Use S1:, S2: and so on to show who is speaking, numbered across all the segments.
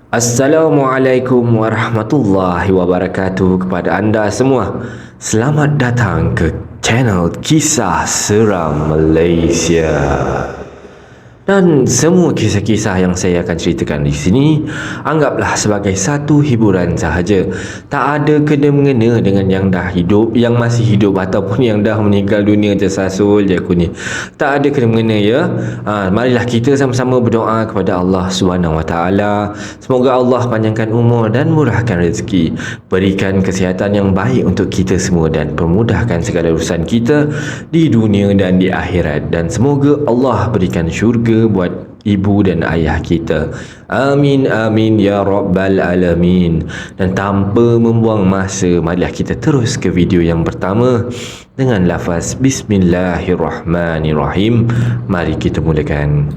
S1: Assalamualaikum warahmatullahi wabarakatuh kepada anda semua. Selamat datang ke channel Kisah Seram Malaysia. Dan semua kisah-kisah yang saya akan ceritakan di sini anggaplah sebagai satu hiburan sahaja. Tak ada kena-mengena dengan yang dah hidup, yang masih hidup ataupun yang dah meninggal dunia tersasul je aku ni. Tak ada kena-mengena ya. Marilah kita sama-sama berdoa kepada Allah SWT. Semoga Allah panjangkan umur dan murahkan rezeki, berikan kesihatan yang baik untuk kita semua dan permudahkan segala urusan kita di dunia dan di akhirat. Dan semoga Allah berikan syurga buat ibu dan ayah kita. Amin amin ya rabbal alamin. Dan tanpa membuang masa, marilah kita terus ke video yang pertama dengan lafaz Bismillahirrahmanirrahim. Mari kita mulakan.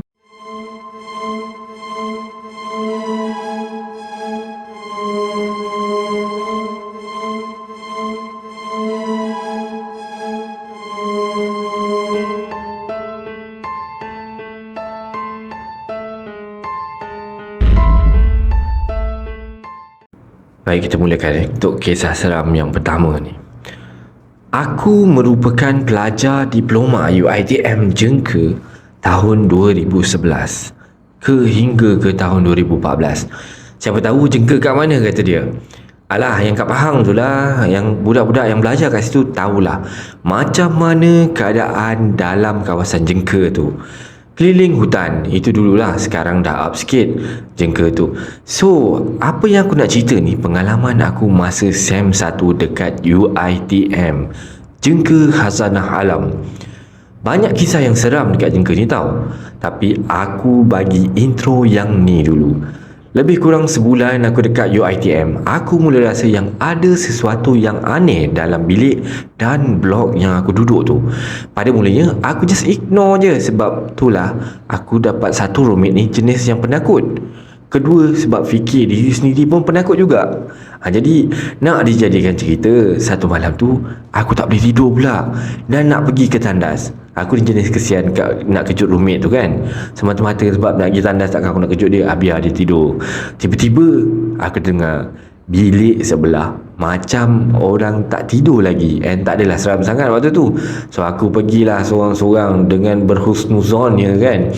S1: Baik, kita mulakan untuk kisah seram yang pertama ni. Aku merupakan pelajar diploma UiTM Jengka tahun 2011 hingga ke tahun 2014. Siapa tahu Jengka kat mana, kata dia. Alah, yang kat Pahang tu lah, yang budak-budak yang belajar kat situ tahulah macam mana keadaan dalam kawasan Jengka tu. Keliling hutan, itu dululah, sekarang dah up sikit Jengka tu. So, apa yang aku nak cerita ni, pengalaman aku masa SEM 1 dekat UiTM Jengka Khazanah Alam. Banyak kisah yang seram dekat Jengka ni tau, tapi aku bagi intro yang ni dulu. Lebih kurang sebulan aku dekat UiTM, aku mula rasa yang ada sesuatu yang aneh dalam bilik dan blok yang aku duduk tu. Pada mulanya, aku just ignore je sebab itulah aku dapat satu roommate ni jenis yang penakut. Kedua, sebab fikir diri sendiri pun penakut juga. Jadi, nak dijadikan cerita, satu malam tu, aku tak boleh tidur pula dan nak pergi ke tandas. Aku ni jenis kesian nak kejut roommate tu kan. Semata-mata sebab nak pergi tandas, takkan aku nak kejut dia, biar dia tidur. Tiba-tiba, aku dengar bilik sebelah macam orang tak tidur lagi. Tak adalah seram sangat waktu tu. So, aku pergilah seorang-seorang dengan berhusnuzon ya kan.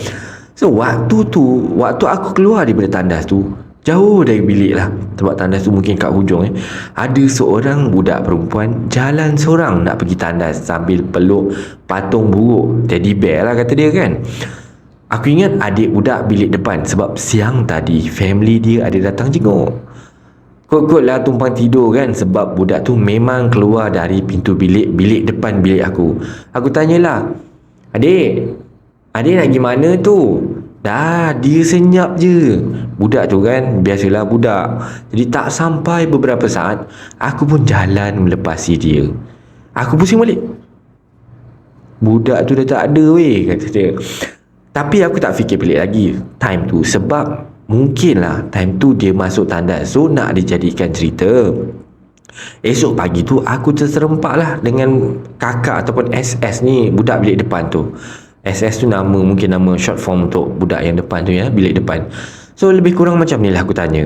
S1: So, waktu aku keluar daripada tandas tu, jauh dari bilik lah, sebab tandas tu mungkin kat hujung ada seorang budak perempuan jalan seorang nak pergi tandas sambil peluk patung buruk, teddy bear lah kata dia kan. Aku ingat adik budak bilik depan sebab siang tadi family dia ada datang jenguk. Kot-kot lah tumpang tidur kan, sebab budak tu memang keluar dari pintu bilik depan bilik aku. Aku tanyalah, Adik nak pergi mana tu? Dah, dia senyap je. Budak tu kan, biasalah budak. Jadi tak sampai beberapa saat, aku pun jalan melepasi dia. Aku pusing balik. Budak tu dah tak ada weh, kata dia. Tapi aku tak fikir pelik lagi time tu, sebab mungkinlah time tu dia masuk tandas, so nak dijadikan cerita. Esok pagi tu aku terserempak lah dengan kakak ataupun SS ni, budak bilik depan tu. SS tu mungkin nama short form untuk budak yang depan tu ya, bilik depan. So lebih kurang macam ni lah aku tanya.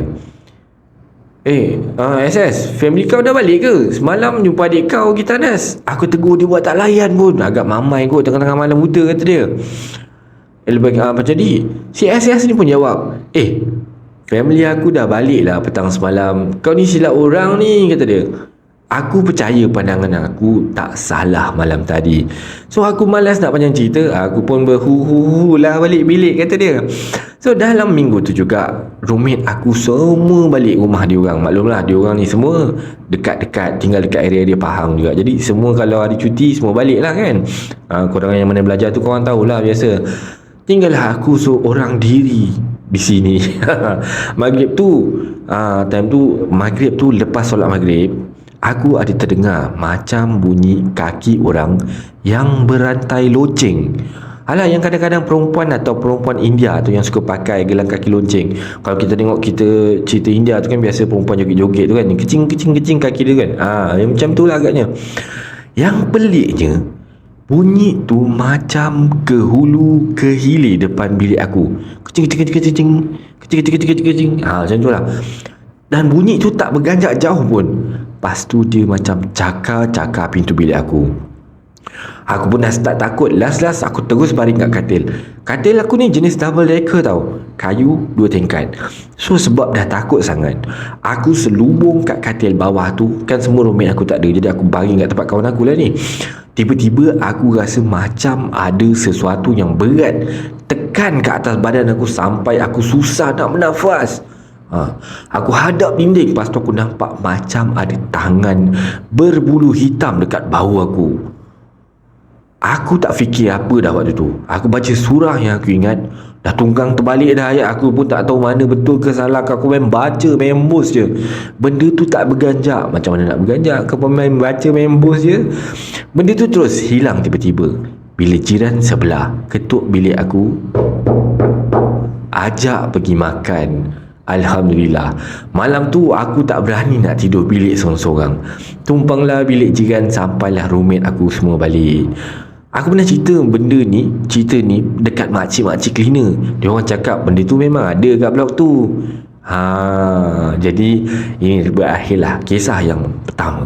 S1: SS, family kau dah balik ke? Semalam jumpa adik kau pergi tandas. Aku tegur dia buat tak layan pun. Agak mamai kot tengah-tengah malam buta, kata dia. Macam ni, si SS ni pun jawab, family aku dah balik lah petang semalam. Kau ni silap orang ni, kata dia. Aku percaya pandangan aku tak salah malam tadi. So aku malas nak panjang cerita, aku pun berhuhu lah balik bilik, kata dia. So dalam minggu tu juga roommate aku semua balik rumah dia orang. Maklumlah dia orang ni semua dekat-dekat, tinggal dekat area dia Pahang juga. Jadi semua kalau hari cuti semua balik lah kan. Korang yang mana belajar tu korang tahulah biasa. Tinggallah aku seorang diri di sini. Maghrib tu, time tu maghrib tu, lepas solat maghrib, aku ada terdengar macam bunyi kaki orang yang berantai loceng. Alah, yang kadang-kadang perempuan atau perempuan India tu yang suka pakai gelang kaki lonceng. Kalau kita tengok cerita India tu kan, biasa perempuan joget-joget tu kan, kecing kaki dia kan. Yang macam tu lah agaknya. Yang peliknya, bunyi tu macam ke hulu ke hilir depan bilik aku. Kecing Cik. Macam tu lah. Dan bunyi tu tak berganjak jauh pun. Lepas tu dia macam cakar pintu bilik aku. Aku pun dah start takut. Last aku terus baring kat katil. Katil aku ni jenis double decker tau. Kayu 2 tingkat. So sebab dah takut sangat, aku selubung kat katil bawah tu. Kan semua roommate aku tak ada, jadi aku baring kat tempat kawan aku lah ni. Tiba-tiba aku rasa macam ada sesuatu yang berat tekan ke atas badan aku sampai aku susah nak bernafas. Aku hadap dinding. Lepas tu aku nampak macam ada tangan berbulu hitam dekat bahu aku. Aku tak fikir apa dah waktu tu. Aku baca surah yang aku ingat. Dah tunggang terbalik dah ayat. Aku pun tak tahu mana betul ke salah. Aku main baca, main bos je. Benda tu tak berganjak. Macam mana nak berganjak? Kau main baca, main bos je. Benda tu terus hilang tiba-tiba. Bila jiran sebelah ketuk bilik aku, ajak pergi makan. Alhamdulillah. Malam tu aku tak berani nak tidur bilik seorang-seorang. Tumpanglah bilik jiran sampailah roommate aku semua balik. Aku pernah cerita ni dekat makcik-makcik cleaner. Dia orang cakap benda tu memang ada kat blok tu. Jadi ini berakhirlah kisah yang pertama.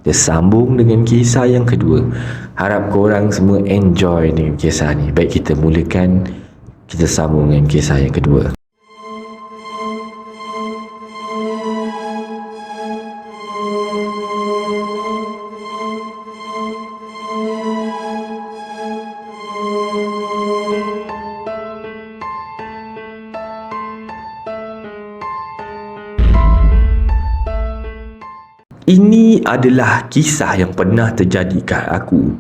S1: Dia sambung dengan kisah yang kedua. Harap korang semua enjoy dengan kisah ni. Baik, kita mulakan. Kita sambung dengan kisah yang kedua. Ini adalah kisah yang pernah terjadi kat aku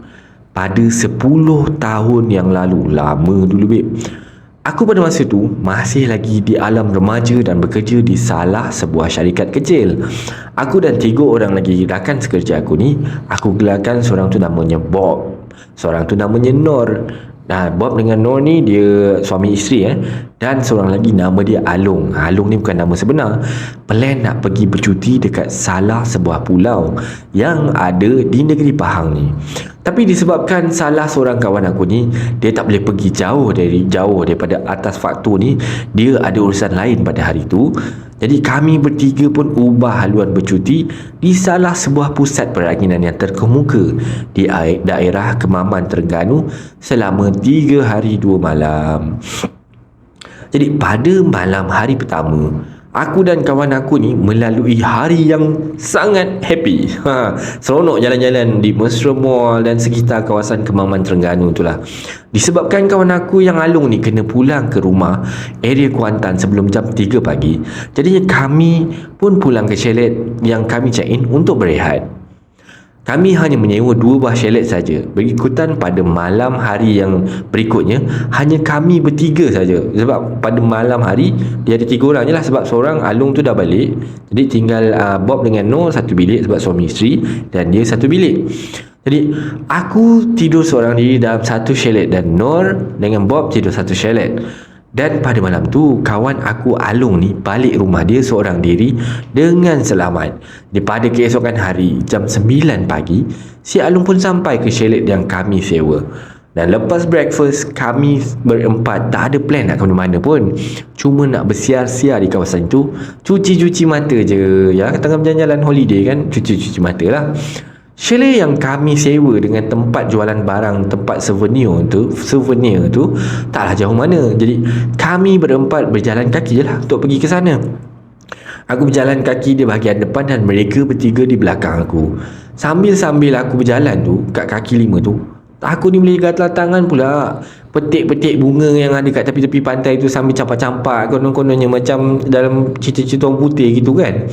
S1: pada 10 tahun yang lalu. Lama dulu, babe. Aku pada masa tu masih lagi di alam remaja dan bekerja di salah sebuah syarikat kecil. Aku dan 3 orang lagi rakan sekerja aku ni. Aku gelarkan seorang tu namanya Bob, seorang tu namanya Nur. Bob dengan Nur ni dia suami isteri dan seorang lagi nama dia Alung. Alung ni bukan nama sebenar. Plan nak pergi bercuti dekat salah sebuah pulau yang ada di negeri Pahang ni. Tapi disebabkan salah seorang kawan aku ni, dia tak boleh pergi jauh daripada atas faktor ni. Dia ada urusan lain pada hari tu. Jadi kami bertiga pun ubah haluan bercuti di salah sebuah pusat peranginan yang terkemuka di daerah Kemaman, Terengganu selama 3 hari 2 malam. Jadi pada malam hari pertama, aku dan kawan aku ni melalui hari yang sangat happy. Seronok jalan-jalan di Mesra Mall dan sekitar kawasan Kemaman, Terengganu tu lah. Disebabkan kawan aku yang Alung ni kena pulang ke rumah area Kuantan sebelum jam 3 pagi. Jadinya kami pun pulang ke chalet yang kami check in untuk berehat. Kami hanya menyewa 2 buah chalet saja. Berikutan pada malam hari yang berikutnya, hanya kami bertiga saja. Sebab pada malam hari dia ada 3 orang je lah. Sebab seorang Alung tu dah balik. Jadi tinggal Bob dengan Nur satu bilik sebab suami isteri, dan dia satu bilik. Jadi aku tidur seorang diri dalam satu chalet dan Nur dengan Bob tidur satu chalet. Dan pada malam tu kawan aku Alung ni balik rumah dia seorang diri dengan selamat. Pada keesokan hari jam 9 pagi, si Alung pun sampai ke chalet yang kami sewa. Dan lepas breakfast, kami berempat tak ada plan nak ke mana pun. Cuma nak bersiar-siar di kawasan itu, cuci-cuci mata je. Ya, tengah berjalan-jalan holiday kan, cuci-cuci mata lah. Chalet yang kami sewa dengan tempat jualan barang, tempat souvenir tu taklah jauh mana. Jadi kami berempat berjalan kaki je lah untuk pergi ke sana. Aku berjalan kaki di bahagian depan dan mereka bertiga di belakang aku. Sambil aku berjalan tu kat kaki 5 tu, aku ni boleh gatal tangan pula petik-petik bunga yang ada kat tepi-tepi pantai tu sambil campak-campak konon-kononnya macam dalam cerita-cerita orang putih gitu kan.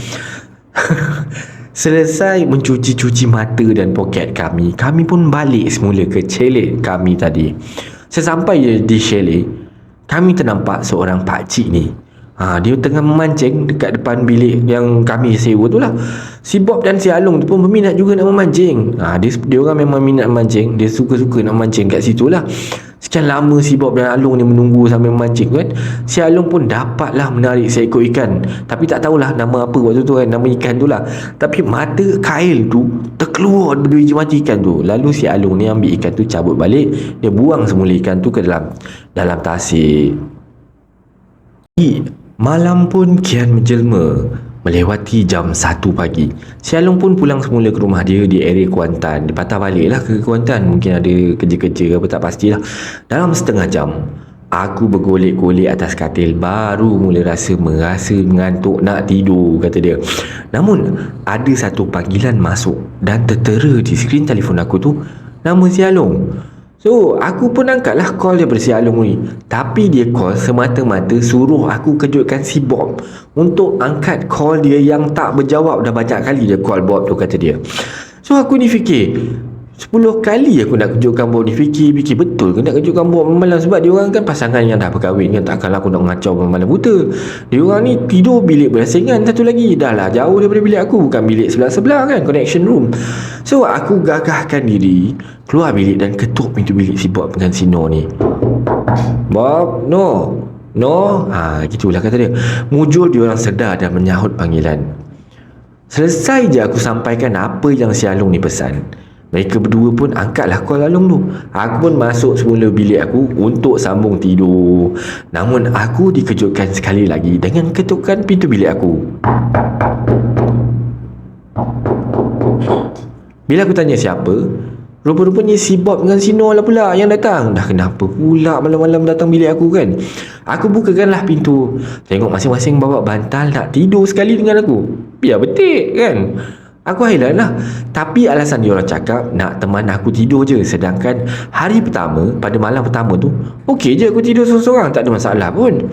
S1: Selesai mencuci-cuci mata dan poket kami pun balik semula ke chalet kami tadi. Sesampai di chalet, kami ternampak seorang pakcik ni. Dia tengah memancing dekat depan bilik yang kami sewa tu lah. Si Bob dan si Alung tu pun berminat juga nak memancing. Dia orang memang minat memancing. Dia suka-suka nak memancing kat situ lah. Sekian lama si Bob dan Alung ni menunggu sambil memancing kan, si Alung pun dapatlah menarik seekor ikan. Tapi tak tahulah nama apa waktu tu kan, nama ikan tu lah. Tapi mata kail tu terkeluar dari biji mati ikan tu. Lalu si Alung ni ambil ikan tu, cabut balik. Dia buang semula ikan tu ke dalam tasik. Malam pun kian menjelma. Melewati jam 1 pagi, si Along pun pulang semula ke rumah dia di area Kuantan. Dia patah balik lah ke Kuantan. Mungkin ada kerja-kerja apa, tak pastilah. Dalam setengah jam, aku bergolek-golek atas katil. Baru mula merasa mengantuk nak tidur, kata dia. Namun ada satu panggilan masuk dan tertera di skrin telefon aku tu nama si Along. So, aku pun angkatlah call daripada si Along ni. Tapi dia call semata-mata suruh aku kejutkan si Bob untuk angkat call dia yang tak berjawab. Dah banyak kali dia call Bob tu, kata dia. So, aku ni fikir 10 kali aku nak kejutkan Bob ni. Fikir betul ke nak kejutkan Bob malam. Sebab dia orang kan pasangan yang dah berkahwin kan. Takkanlah aku nak mengacau malam buta. Dia orang ni tidur bilik berasingan satu lagi. Dah lah jauh daripada bilik aku. Bukan bilik sebelah-sebelah kan, connection room. So aku gagahkan diri keluar bilik dan ketuk pintu bilik si Bob dengan si No ni. Bob, No, gitulah kata dia. Mujur dia orang sedar dan menyahut panggilan. Selesai je aku sampaikan apa yang si Along ni pesan, mereka berdua pun angkatlah call Along tu. Aku pun masuk semula bilik aku untuk sambung tidur. Namun aku dikejutkan sekali lagi dengan ketukan pintu bilik aku. Bila aku tanya siapa, rupa-rupanya si Bob dengan si No lah pula yang datang. Dah kenapa pula malam-malam datang bilik aku kan? Aku bukakanlah pintu. Tengok masing-masing bawa bantal nak tidur sekali dengan aku. Biar betik kan? Aku hilang lah. Tapi alasan diorang cakap nak teman aku tidur je. Sedangkan hari pertama, pada malam pertama tu, okey je aku tidur seorang-seorang, tak ada masalah pun.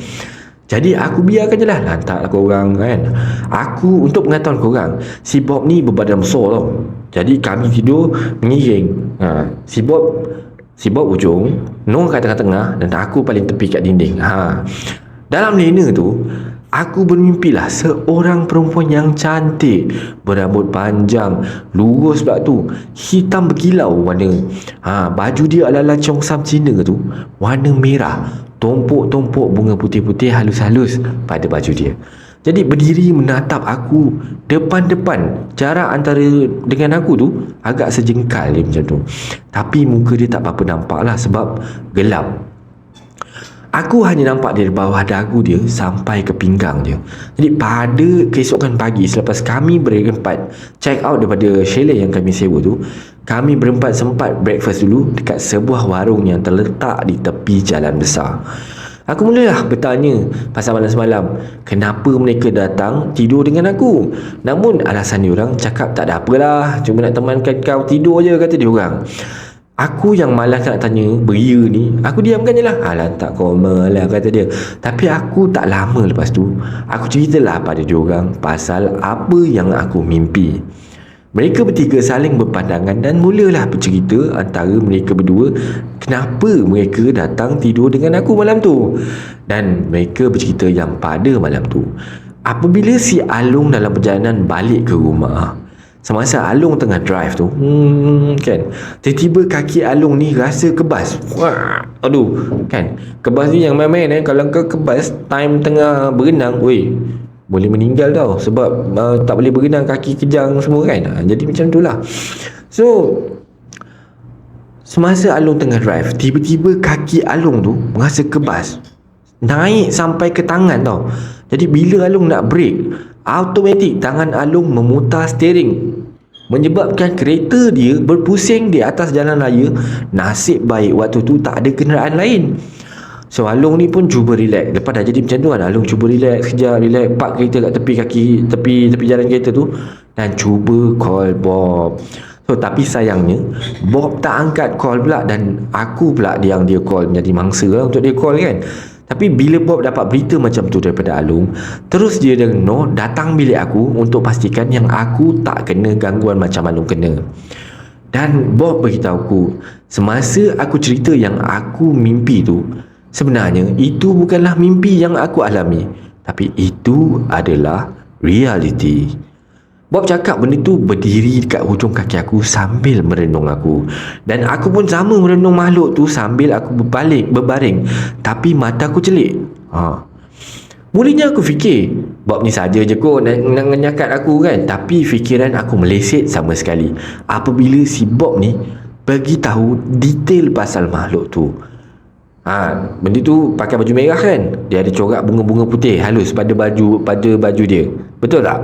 S1: Jadi aku biarkan je lah, lantak lah korang kan. Aku, untuk pengetahuan korang, si Bob ni berbadan besar tau. Jadi kami tidur mengiring. Si Bob ujung, No kat tengah-tengah, dan aku paling tepi kat dinding. Dalam lena tu, aku bermimpilah seorang perempuan yang cantik, berambut panjang, lurus pula tu, hitam berkilau warna. Baju dia ala-ala Cheongsam Cina tu, warna merah, tumpuk-tumpuk bunga putih-putih halus-halus pada baju dia. Jadi berdiri menatap aku depan-depan. Jarak antara dengan aku tu agak sejengkal dia macam tu. Tapi muka dia tak apa-apa nampak lah sebab gelap. Aku hanya nampak dari bawah dagu dia sampai ke pinggang dia. Jadi pada keesokan pagi, selepas kami berempat check out daripada chalet yang kami sewa tu, kami berempat sempat breakfast dulu dekat sebuah warung yang terletak di tepi jalan besar. Aku mulalah bertanya pasal malam semalam, kenapa mereka datang tidur dengan aku. Namun alasan diorang cakap tak ada apalah, cuma nak temankan kau tidur je, kata diorang. Aku yang malas nak tanya beria ni, aku diamkan je lah. Alah tak koma lah, kata dia. Tapi aku tak lama lepas tu, aku ceritalah pada diorang pasal apa yang aku mimpi. Mereka bertiga saling berpandangan dan mulalah bercerita antara mereka berdua kenapa mereka datang tidur dengan aku malam tu. Dan mereka bercerita yang pada malam tu, apabila si Along dalam perjalanan balik ke rumah, semasa Along tengah drive tu, kan, tiba-tiba kaki Along ni rasa kebas. Wah, aduh, kan, kebas ni yang main-main kalau kau kebas time tengah berenang, boleh meninggal tau. Sebab tak boleh berenang, kaki kejang semua kan. Jadi macam tu lah. So semasa Along tengah drive, tiba-tiba kaki Along tu merasa kebas, naik sampai ke tangan tau. Jadi bila Along nak brake, automatik tangan Along memutar steering, menyebabkan kereta dia berpusing di atas jalan raya. Nasib baik waktu tu tak ada kenderaan lain. So Along ni pun cuba relax. Lepas dah jadi macam tu kan, Along cuba relax sekejap, relax, park kereta kat tepi jalan kereta tu dan cuba call Bob. So tapi sayangnya Bob tak angkat call pula, dan aku pula yang dia call, jadi mangsa lah untuk dia call kan. Tapi bila Bob dapat berita macam tu daripada Along, terus dia dan No datang bilik aku untuk pastikan yang aku tak kena gangguan macam Along kena. Dan Bob beritahu aku, semasa aku cerita yang aku mimpi tu, sebenarnya itu bukanlah mimpi yang aku alami, tapi itu adalah reality. Bob cakap benda tu berdiri dekat hujung kaki aku sambil merenung aku. Dan aku pun sama merenung makhluk tu sambil aku berbaring. Tapi mata aku celik. Mulanya aku fikir Bob ni saja je kot nak ngenyakat aku kan. Tapi fikiran aku meleset sama sekali apabila si Bob ni bagi tahu detail pasal makhluk tu. Benda tu pakai baju merah kan, dia ada corak bunga-bunga putih halus pada baju dia, betul tak?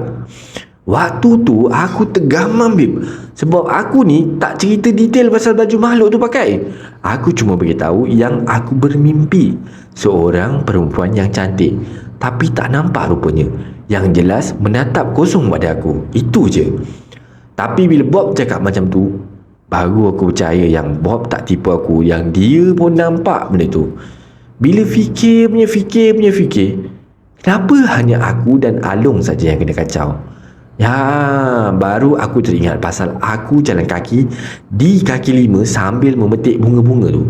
S1: Waktu tu aku tergamam babe, sebab aku ni tak cerita detail pasal baju makhluk tu pakai. Aku cuma beritahu yang aku bermimpi seorang perempuan yang cantik tapi tak nampak rupanya, yang jelas menatap kosong pada aku, itu je. Tapi bila Bob cakap macam tu, baru aku percaya yang Bob tak tipu aku, yang dia pun nampak benda tu. Bila fikir, kenapa hanya aku dan Along saja yang kena kacau? Ya, baru aku teringat pasal aku jalan kaki di kaki lima sambil memetik bunga-bunga tu.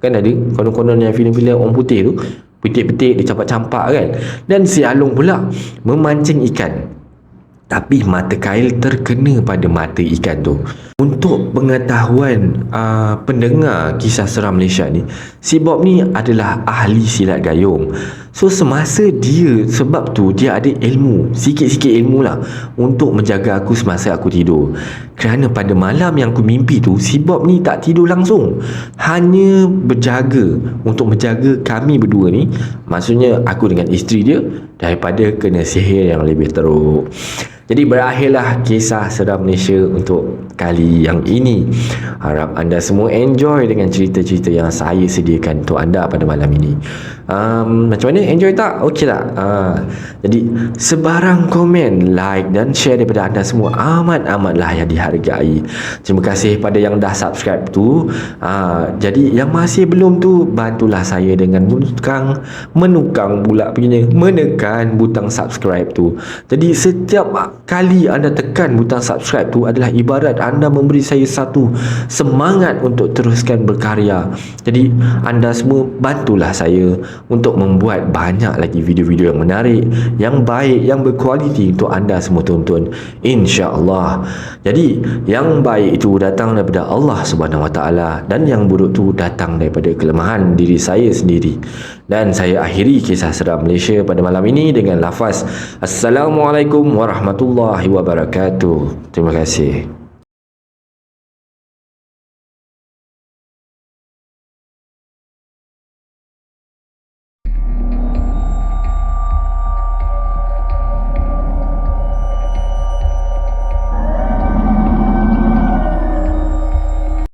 S1: Kan ada konon-konon yang filem-filem orang putih tu, petik-petik, dia campak-campak kan. Dan si Along pula memancing ikan, tapi mata kail terkena pada mata ikan tu. Untuk pengetahuan pendengar kisah seram Malaysia ni, si Bob ni adalah ahli silat gayung. So semasa dia, sebab tu dia ada ilmu, sikit-sikit ilmu lah, untuk menjaga aku semasa aku tidur. Kerana pada malam yang aku mimpi tu, si Bob ni tak tidur langsung, hanya berjaga untuk menjaga kami berdua ni, maksudnya aku dengan isteri dia, daripada kena sihir yang lebih teruk. Jadi berakhirlah kisah seram Malaysia untuk kali yang ini. Harap anda semua enjoy dengan cerita-cerita yang saya sediakan untuk anda pada malam ini. Macam mana? Enjoy tak? Okey tak? Jadi sebarang komen, like dan share daripada anda semua amat-amatlah yang dihargai. Terima kasih pada yang dah subscribe tu. Jadi yang masih belum tu, bantulah saya dengan menekan butang subscribe tu. Jadi setiap kali anda tekan butang subscribe tu adalah ibarat anda memberi saya satu semangat untuk teruskan berkarya. Jadi anda semua bantulah saya untuk membuat banyak lagi video-video yang menarik, yang baik, yang berkualiti untuk anda semua tonton, insya-Allah. Jadi yang baik itu datang daripada Allah Subhanahu Wa Taala dan yang buruk tu datang daripada kelemahan diri saya sendiri. Dan saya akhiri kisah seram Malaysia pada malam ini dengan lafaz Assalamualaikum warahmatullahi wabarakatuh. Terima kasih.